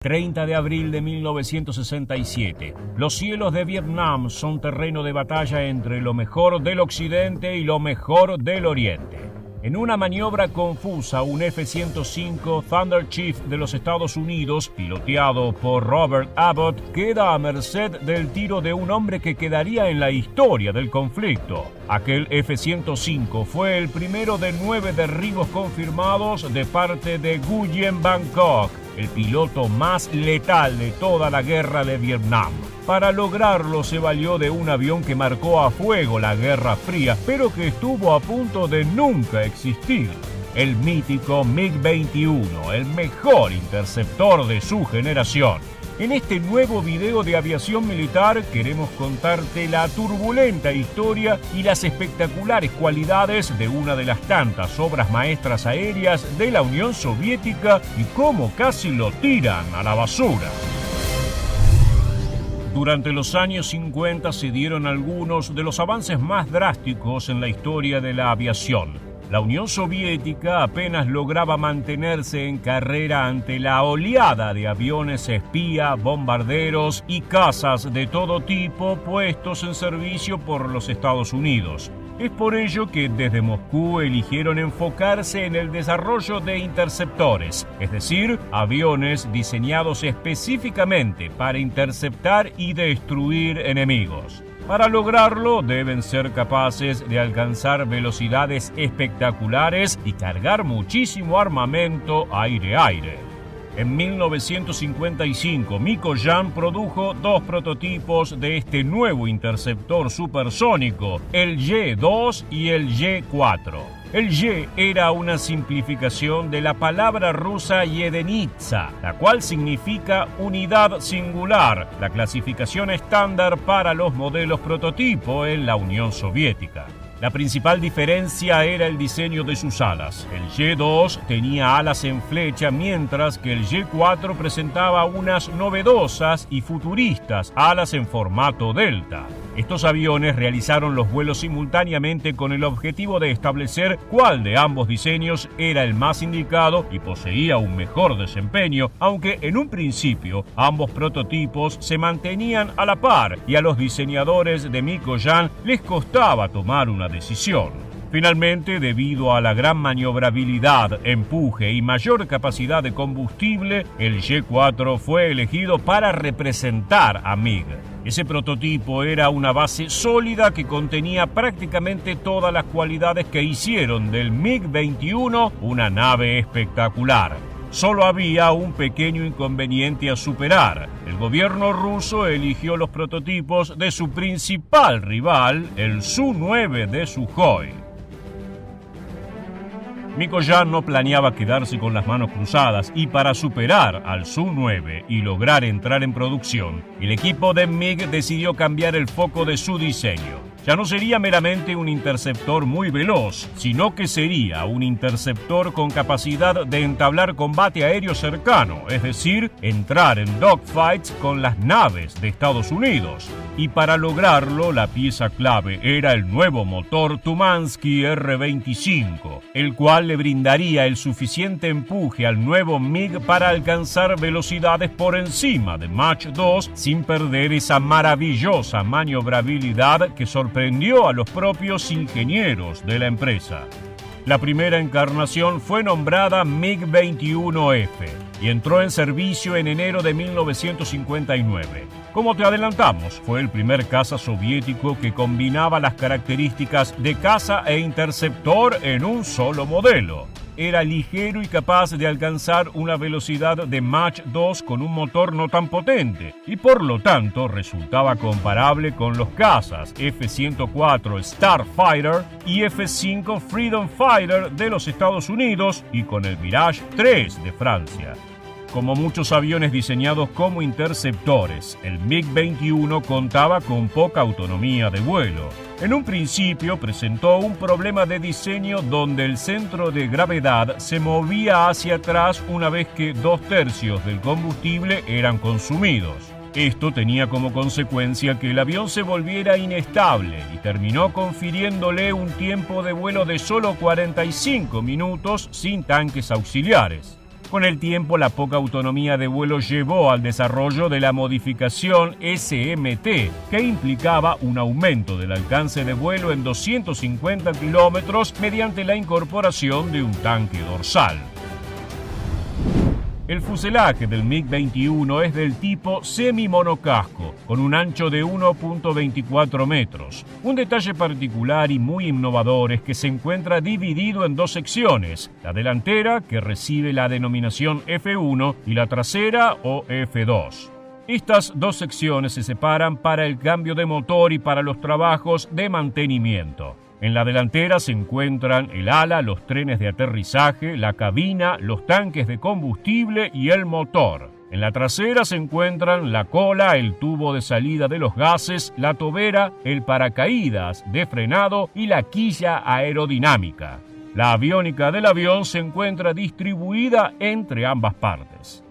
30 de abril de 1967. Los cielos de Vietnam son terreno de batalla entre lo mejor del occidente y lo mejor del oriente. En una maniobra confusa, un F-105 Thunder Chief de los Estados Unidos, piloteado por Robert Abbott, queda a merced del tiro de un hombre que quedaría en la historia del conflicto. Aquel F-105 fue el primero de 9 derribos confirmados de parte de Nguyen Van Coc, el piloto más letal de toda la guerra de Vietnam. Para lograrlo se valió de un avión que marcó a fuego la Guerra Fría, pero que estuvo a punto de nunca existir. El mítico MiG-21, el mejor interceptor de su generación. En este nuevo video de aviación militar queremos contarte la turbulenta historia y las espectaculares cualidades de una de las tantas obras maestras aéreas de la Unión Soviética y cómo casi lo tiran a la basura. Durante los años 50 se dieron algunos de los avances más drásticos en la historia de la aviación. La Unión Soviética apenas lograba mantenerse en carrera ante la oleada de aviones espía, bombarderos y cazas de todo tipo puestos en servicio por los Estados Unidos. Es por ello que desde Moscú eligieron enfocarse en el desarrollo de interceptores, es decir, aviones diseñados específicamente para interceptar y destruir enemigos. Para lograrlo deben ser capaces de alcanzar velocidades espectaculares y cargar muchísimo armamento aire-aire. En 1955, Mikoyan produjo 2 prototipos de este nuevo interceptor supersónico, el Y-2 y el Y-4. El Y era una simplificación de la palabra rusa Yedenitsa, la cual significa unidad singular, la clasificación estándar para los modelos prototipo en la Unión Soviética. La principal diferencia era el diseño de sus alas. El Y-2 tenía alas en flecha, mientras que el Y-4 presentaba unas novedosas y futuristas alas en formato delta. Estos aviones realizaron los vuelos simultáneamente con el objetivo de establecer cuál de ambos diseños era el más indicado y poseía un mejor desempeño, aunque en un principio ambos prototipos se mantenían a la par y a los diseñadores de Mikoyan les costaba tomar una decisión. Finalmente, debido a la gran maniobrabilidad, empuje y mayor capacidad de combustible, el Y-4 fue elegido para representar a MiG. Ese prototipo era una base sólida que contenía prácticamente todas las cualidades que hicieron del MiG-21 una nave espectacular. Solo había un pequeño inconveniente a superar. El gobierno ruso eligió los prototipos de su principal rival, el Su-9 de Sukhoi. Mikoyan no planeaba quedarse con las manos cruzadas y para superar al Su-9 y lograr entrar en producción, el equipo de MiG decidió cambiar el foco de su diseño. Ya no sería meramente un interceptor muy veloz, sino que sería un interceptor con capacidad de entablar combate aéreo cercano, es decir, entrar en dogfights con las naves de Estados Unidos. Y para lograrlo, la pieza clave era el nuevo motor Tumansky R-25, el cual le brindaría el suficiente empuje al nuevo MiG para alcanzar velocidades por encima de Mach 2 sin perder esa maravillosa maniobrabilidad que sorprendió a los propios ingenieros de la empresa. La primera encarnación fue nombrada MiG-21F y entró en servicio en enero de 1959. Como te adelantamos, fue el primer caza soviético que combinaba las características de caza e interceptor en un solo modelo. Era ligero y capaz de alcanzar una velocidad de Mach 2 con un motor no tan potente y por lo tanto resultaba comparable con los cazas F-104 Starfighter y F-5 Freedom Fighter de los Estados Unidos y con el Mirage 3 de Francia. Como muchos aviones diseñados como interceptores, el MiG-21 contaba con poca autonomía de vuelo. En un principio presentó un problema de diseño donde el centro de gravedad se movía hacia atrás una vez que 2/3 del combustible eran consumidos. Esto tenía como consecuencia que el avión se volviera inestable y terminó confiriéndole un tiempo de vuelo de solo 45 minutos sin tanques auxiliares. Con el tiempo, la poca autonomía de vuelo llevó al desarrollo de la modificación SMT, que implicaba un aumento del alcance de vuelo en 250 kilómetros mediante la incorporación de un tanque dorsal. El fuselaje del MiG-21 es del tipo semi-monocasco, con un ancho de 1.24 metros. Un detalle particular y muy innovador es que se encuentra dividido en dos secciones, la delantera, que recibe la denominación F1, y la trasera o F2. Estas dos secciones se separan para el cambio de motor y para los trabajos de mantenimiento. En la delantera se encuentran el ala, los trenes de aterrizaje, la cabina, los tanques de combustible y el motor. En la trasera se encuentran la cola, el tubo de salida de los gases, la tobera, el paracaídas de frenado y la quilla aerodinámica. La aviónica del avión se encuentra distribuida entre ambas partes.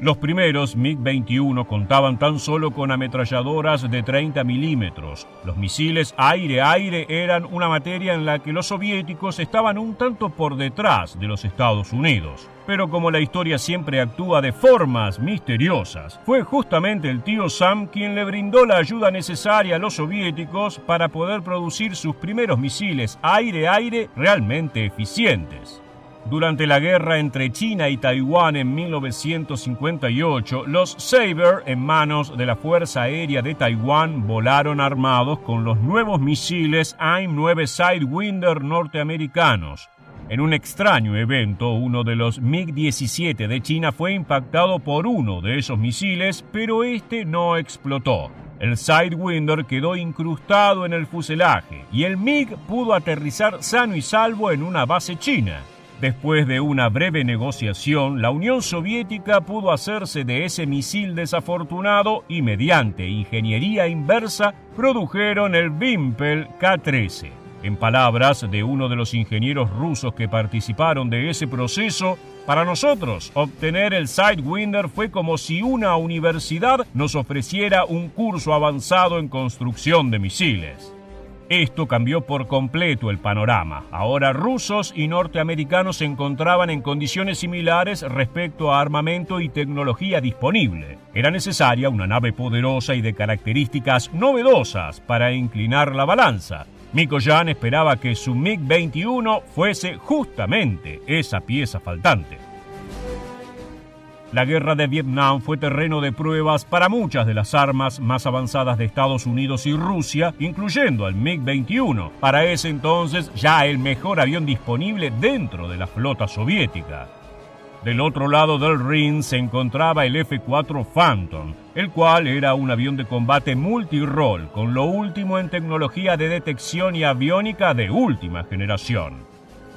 Los primeros MiG-21 contaban tan solo con ametralladoras de 30 milímetros. Los misiles aire-aire eran una materia en la que los soviéticos estaban un tanto por detrás de los Estados Unidos. Pero como la historia siempre actúa de formas misteriosas, fue justamente el tío Sam quien le brindó la ayuda necesaria a los soviéticos para poder producir sus primeros misiles aire-aire realmente eficientes. Durante la guerra entre China y Taiwán en 1958, los Sabre, en manos de la Fuerza Aérea de Taiwán, volaron armados con los nuevos misiles AIM-9 Sidewinder norteamericanos. En un extraño evento, uno de los MiG-17 de China fue impactado por uno de esos misiles, pero este no explotó. El Sidewinder quedó incrustado en el fuselaje y el MiG pudo aterrizar sano y salvo en una base china. Después de una breve negociación, la Unión Soviética pudo hacerse de ese misil desafortunado y mediante ingeniería inversa produjeron el Vympel K-13. En palabras de uno de los ingenieros rusos que participaron de ese proceso, para nosotros obtener el Sidewinder fue como si una universidad nos ofreciera un curso avanzado en construcción de misiles. Esto cambió por completo el panorama. Ahora rusos y norteamericanos se encontraban en condiciones similares respecto a armamento y tecnología disponible. Era necesaria una nave poderosa y de características novedosas para inclinar la balanza. Mikoyan esperaba que su MiG-21 fuese justamente esa pieza faltante. La guerra de Vietnam fue terreno de pruebas para muchas de las armas más avanzadas de Estados Unidos y Rusia, incluyendo al MiG-21, para ese entonces ya el mejor avión disponible dentro de la flota soviética. Del otro lado del Rin se encontraba el F-4 Phantom, el cual era un avión de combate multirol con lo último en tecnología de detección y aviónica de última generación.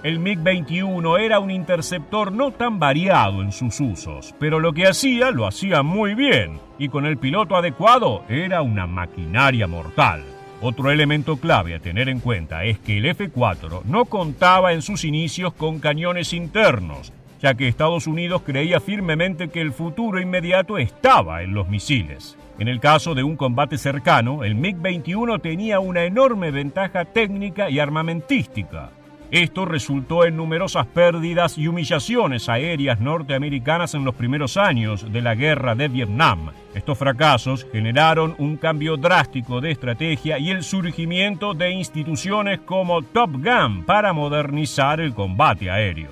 El MiG-21 era un interceptor no tan variado en sus usos, pero lo que hacía lo hacía muy bien, y con el piloto adecuado era una maquinaria mortal. Otro elemento clave a tener en cuenta es que el F-4 no contaba en sus inicios con cañones internos, ya que Estados Unidos creía firmemente que el futuro inmediato estaba en los misiles. En el caso de un combate cercano, el MiG-21 tenía una enorme ventaja técnica y armamentística. Esto resultó en numerosas pérdidas y humillaciones aéreas norteamericanas en los primeros años de la guerra de Vietnam. Estos fracasos generaron un cambio drástico de estrategia y el surgimiento de instituciones como Top Gun para modernizar el combate aéreo.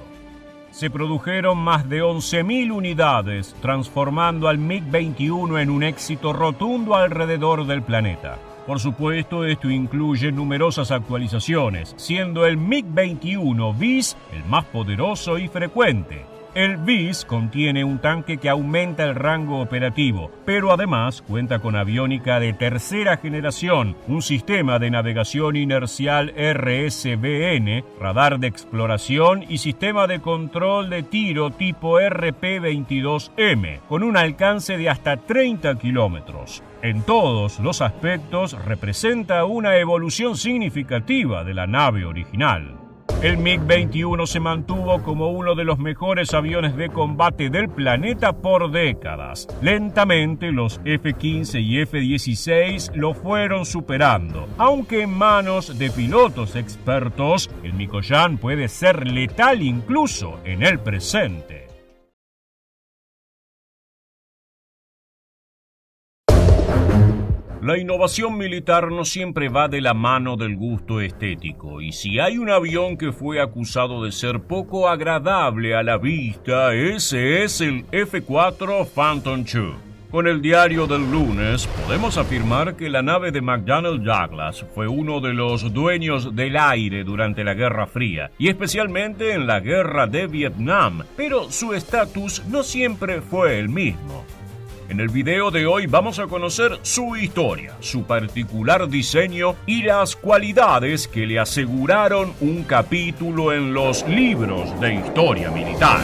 Se produjeron más de 11.000 unidades, transformando al MiG-21 en un éxito rotundo alrededor del planeta. Por supuesto, esto incluye numerosas actualizaciones, siendo el MiG-21 bis el más poderoso y frecuente. El bis contiene un tanque que aumenta el rango operativo, pero además cuenta con aviónica de tercera generación, un sistema de navegación inercial RSBN, radar de exploración y sistema de control de tiro tipo RP-22M, con un alcance de hasta 30 kilómetros. En todos los aspectos representa una evolución significativa de la nave original. El MiG-21 se mantuvo como uno de los mejores aviones de combate del planeta por décadas. Lentamente los F-15 y F-16 lo fueron superando, aunque en manos de pilotos expertos, el Mikoyan puede ser letal incluso en el presente. La innovación militar no siempre va de la mano del gusto estético, y si hay un avión que fue acusado de ser poco agradable a la vista, ese es el F-4 Phantom II. Con el diario del lunes, podemos afirmar que la nave de McDonnell Douglas fue uno de los dueños del aire durante la Guerra Fría, y especialmente en la Guerra de Vietnam, pero su estatus no siempre fue el mismo. En el video de hoy vamos a conocer su historia, su particular diseño y las cualidades que le aseguraron un capítulo en los libros de historia militar.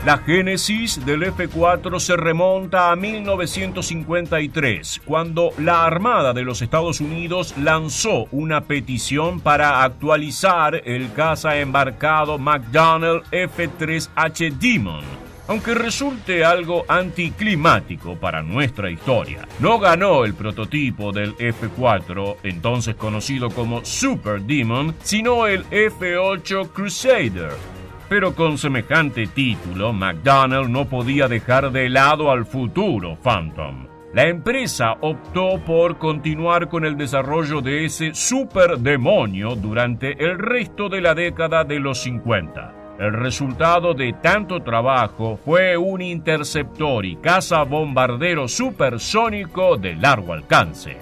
La génesis del F-4 se remonta a 1953, cuando la Armada de los Estados Unidos lanzó una petición para actualizar el caza embarcado McDonnell F-3H Demon. Aunque resulte algo anticlimático para nuestra historia, no ganó el prototipo del F-4, entonces conocido como Super Demon, sino el F-8 Crusader. Pero con semejante título, McDonnell no podía dejar de lado al futuro Phantom. La empresa optó por continuar con el desarrollo de ese superdemonio durante el resto de la década de los 50. El resultado de tanto trabajo fue un interceptor y cazabombardero supersónico de largo alcance.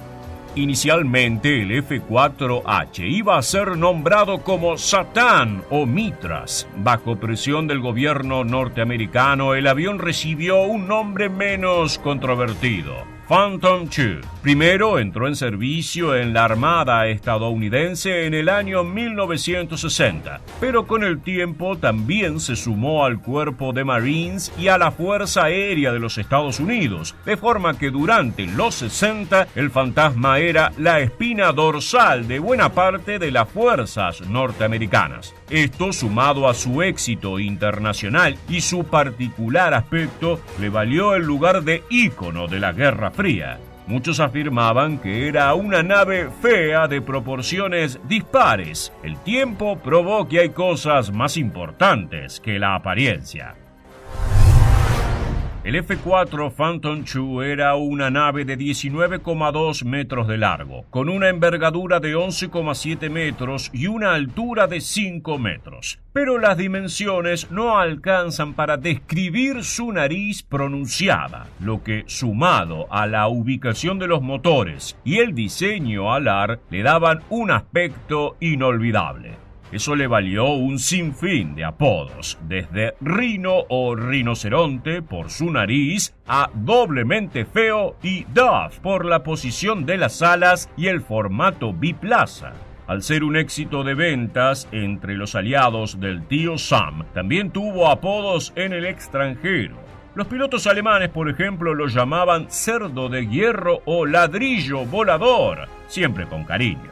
Inicialmente, el F-4H iba a ser nombrado como Satán o Mitras. Bajo presión del gobierno norteamericano, el avión recibió un nombre menos controvertido: Phantom II. Primero entró en servicio en la Armada estadounidense en el año 1960, pero con el tiempo también se sumó al Cuerpo de Marines y a la Fuerza Aérea de los Estados Unidos, de forma que durante los 60 el fantasma era la espina dorsal de buena parte de las fuerzas norteamericanas. Esto, sumado a su éxito internacional y su particular aspecto, le valió el lugar de ícono de la Guerra Fría. Muchos afirmaban que era una nave fea de proporciones dispares. El tiempo probó que hay cosas más importantes que la apariencia. El F-4 Phantom II era una nave de 19,2 metros de largo, con una envergadura de 11,7 metros y una altura de 5 metros. Pero las dimensiones no alcanzan para describir su nariz pronunciada, lo que, sumado a la ubicación de los motores y el diseño alar, le daban un aspecto inolvidable. Eso le valió un sinfín de apodos, desde Rino o Rinoceronte por su nariz, a Doblemente Feo y Duff por la posición de las alas y el formato biplaza. Al ser un éxito de ventas entre los aliados del tío Sam, también tuvo apodos en el extranjero. Los pilotos alemanes, por ejemplo, lo llamaban Cerdo de Hierro o Ladrillo Volador, siempre con cariño.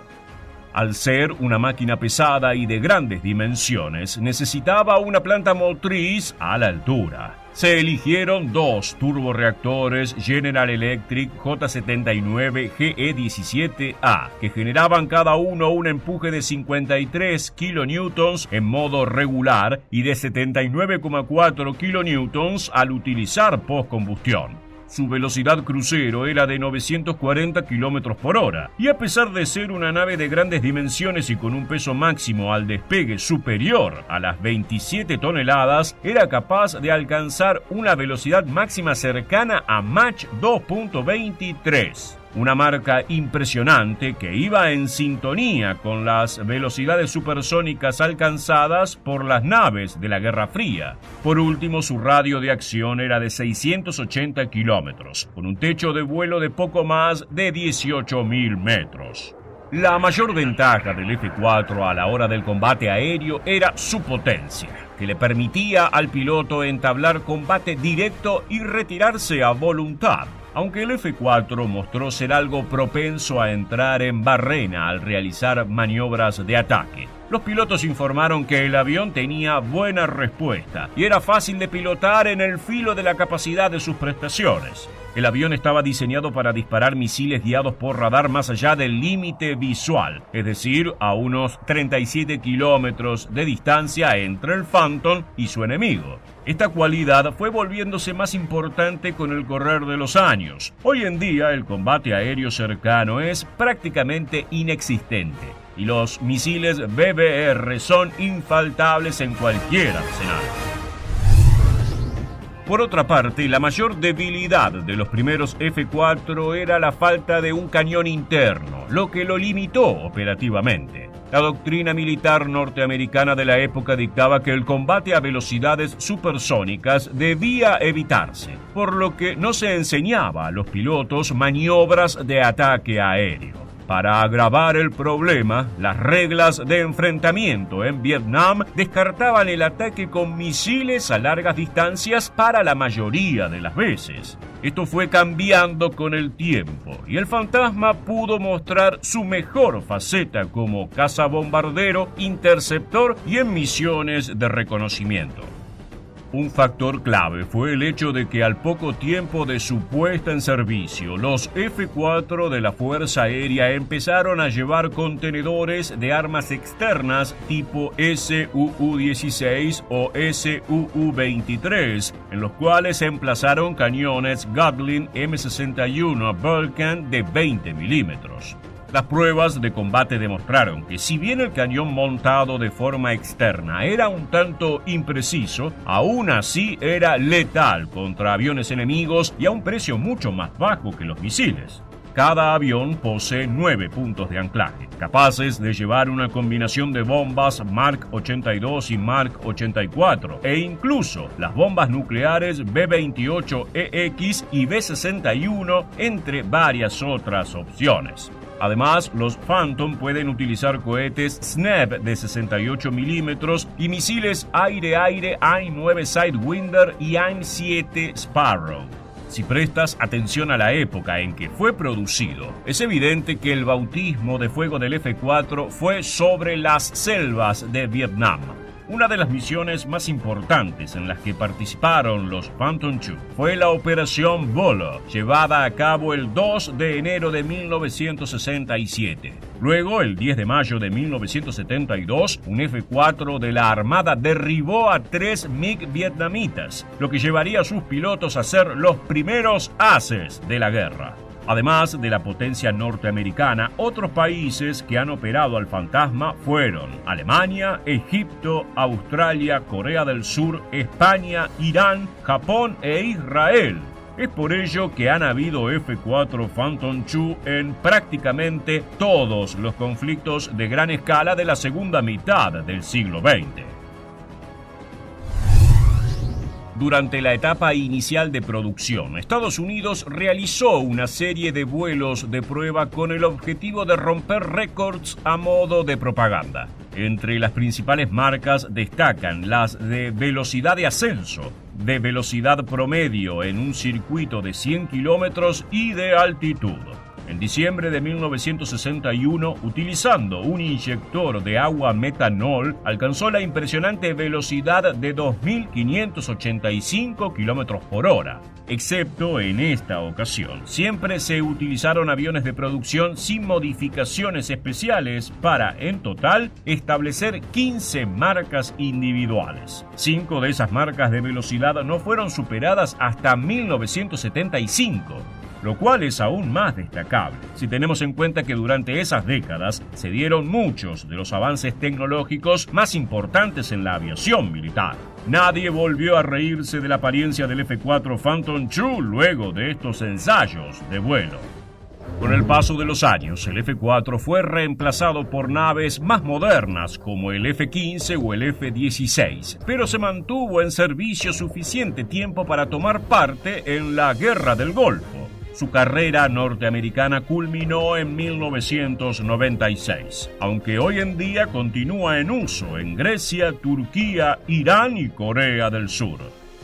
Al ser una máquina pesada y de grandes dimensiones, necesitaba una planta motriz a la altura. Se eligieron dos turborreactores General Electric J79 GE17A, que generaban cada uno un empuje de 53 kN en modo regular y de 79,4 kN al utilizar postcombustión. Su velocidad crucero era de 940 km por hora, y a pesar de ser una nave de grandes dimensiones y con un peso máximo al despegue superior a las 27 toneladas, era capaz de alcanzar una velocidad máxima cercana a Mach 2.23. Una marca impresionante que iba en sintonía con las velocidades supersónicas alcanzadas por las naves de la Guerra Fría. Por último, su radio de acción era de 680 kilómetros, con un techo de vuelo de poco más de 18.000 metros. La mayor ventaja del F-4 a la hora del combate aéreo era su potencia, que le permitía al piloto entablar combate directo y retirarse a voluntad. Aunque el F-4 mostró ser algo propenso a entrar en barrena al realizar maniobras de ataque. Los pilotos informaron que el avión tenía buena respuesta y era fácil de pilotar en el filo de la capacidad de sus prestaciones. El avión estaba diseñado para disparar misiles guiados por radar más allá del límite visual, es decir, a unos 37 kilómetros de distancia entre el Phantom y su enemigo. Esta cualidad fue volviéndose más importante con el correr de los años. Hoy en día el combate aéreo cercano es prácticamente inexistente y los misiles BBR son infaltables en cualquier arsenal. Por otra parte, la mayor debilidad de los primeros F-4 era la falta de un cañón interno, lo que lo limitó operativamente. La doctrina militar norteamericana de la época dictaba que el combate a velocidades supersónicas debía evitarse, por lo que no se enseñaba a los pilotos maniobras de ataque aéreo. Para agravar el problema, las reglas de enfrentamiento en Vietnam descartaban el ataque con misiles a largas distancias para la mayoría de las veces. Esto fue cambiando con el tiempo y el Fantasma pudo mostrar su mejor faceta como cazabombardero, interceptor y en misiones de reconocimiento. Un factor clave fue el hecho de que al poco tiempo de su puesta en servicio, los F-4 de la Fuerza Aérea empezaron a llevar contenedores de armas externas tipo SUU-16 o SUU-23, en los cuales se emplazaron cañones Gatling M61 Vulcan de 20 milímetros. Las pruebas de combate demostraron que si bien el cañón montado de forma externa era un tanto impreciso, aún así era letal contra aviones enemigos y a un precio mucho más bajo que los misiles. Cada avión posee 9 puntos de anclaje, capaces de llevar una combinación de bombas Mark 82 y Mark 84, e incluso las bombas nucleares B-28EX y B-61, entre varias otras opciones. Además, los Phantom pueden utilizar cohetes SNEP de 68 milímetros y misiles aire-aire AIM-9 Sidewinder y AIM-7 Sparrow. Si prestas atención a la época en que fue producido, es evidente que el bautismo de fuego del F-4 fue sobre las selvas de Vietnam. Una de las misiones más importantes en las que participaron los Phantom II fue la Operación Bolo, llevada a cabo el 2 de enero de 1967. Luego, el 10 de mayo de 1972, un F-4 de la Armada derribó a 3 MiG vietnamitas, lo que llevaría a sus pilotos a ser los primeros ases de la guerra. Además de la potencia norteamericana, otros países que han operado al Fantasma fueron Alemania, Egipto, Australia, Corea del Sur, España, Irán, Japón e Israel. Es por ello que han habido F-4 Phantom II en prácticamente todos los conflictos de gran escala de la segunda mitad del siglo XX. Durante la etapa inicial de producción, Estados Unidos realizó una serie de vuelos de prueba con el objetivo de romper récords a modo de propaganda. Entre las principales marcas destacan las de velocidad de ascenso, de velocidad promedio en un circuito de 100 kilómetros y de altitud. En diciembre de 1961, utilizando un inyector de agua metanol, alcanzó la impresionante velocidad de 2.585 km por hora. Excepto en esta ocasión, siempre se utilizaron aviones de producción sin modificaciones especiales para, en total, establecer 15 marcas individuales. 5 de esas marcas de velocidad no fueron superadas hasta 1975. Lo cual es aún más destacable, si tenemos en cuenta que durante esas décadas se dieron muchos de los avances tecnológicos más importantes en la aviación militar. Nadie volvió a reírse de la apariencia del F-4 Phantom II luego de estos ensayos de vuelo. Con el paso de los años, el F-4 fue reemplazado por naves más modernas como el F-15 o el F-16, pero se mantuvo en servicio suficiente tiempo para tomar parte en la Guerra del Golfo. Su carrera norteamericana culminó en 1996, aunque hoy en día continúa en uso en Grecia, Turquía, Irán y Corea del Sur.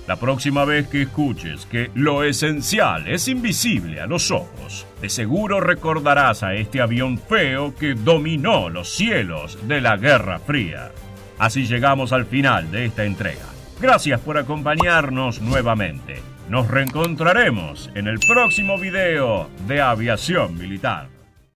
La próxima vez que escuches que lo esencial es invisible a los ojos, de seguro recordarás a este avión feo que dominó los cielos de la Guerra Fría. Así llegamos al final de esta entrega. Gracias por acompañarnos nuevamente. Nos reencontraremos en el próximo video de Aviación Militar.